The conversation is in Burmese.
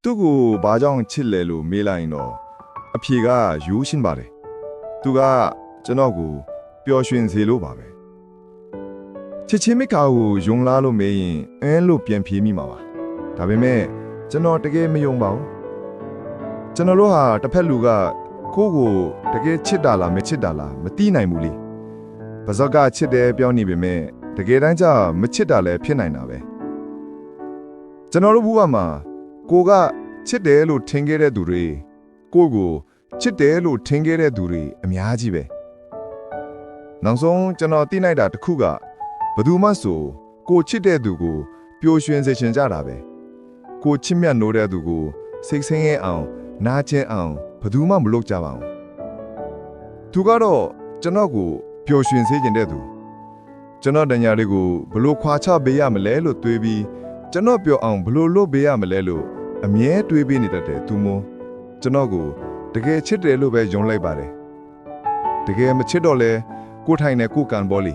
သူ့ကိုဘာကြောင့်ချစ်လဲလို့မေးလိုက်ရင်တော့အဖြေကရိုးရှင်းပါတယ်သူကကျွန်တော်ကိုပျော်ရွှင်စေလို့ပါပဲချစ်ချင်းမိခါကိုယုံလားလို့မေးရင်လို့ပြန်ဖြေမိမှာပါဒါပေမဲ့ကျွန်တော်တကယ်မယုံပါဘူးကျွန်တော်တို့ဟာတစ်ဖက်လူကကိုယ့်ကိုတကယ်ချစ်တာလားမချစ်တာလားမသိနိုင်ဘူးလေဘာဇက်ကချစ်တယ်ပြောနေပေမဲ့တကယ်တမ်းကျမချစ်တာလည်းဖြစ်နိုင်တာပဲကျွန်တော်တို့ဘဝမှာကိုကချစ်တယ်လို့ထင်ခဲ့တဲ့သူတွေကိုချစ်တယ်လို့ထင်ခဲ့တဲ့သူတွေအများကြီးပဲနောက်ဆုံးကျွန်တော်သိလိုက်တာတစ်ခုကဘယ်သူမှဆိုကိုချစ်တဲ့သူကိုပျော်ရွှင်စေချင်ကြတာပဲကိုချစ်မြတ်နိုးတဲ့သူကိုစိတ်ဆင်းရဲအောင်နာကျင်အောင်ဘယ်သူမှမလုပ်ကြပါဘူးသူကတော့ကျွန်တော်ကိုပျော်ရွှင်စေချင်တဲ့သူကျွန်တော်တညာလေးကိုဘလို့ခွာချပေးရမလဲလို့တွေးပြီးကျွန်တော်ပျော်အောင်ဘလို့လုပ်ပေးရမလဲလို့အမြဲတွေးပေးနေတတ်တယ်သူမို့ကျွန်တော်ကိုတကယ်ချစ်တယ်လို့ပဲယုံလိုက်ပါတယ်တကယ်မချစ်တော့လဲကိုထိုင်နဲ့ကိုကန်ပေါ်လီ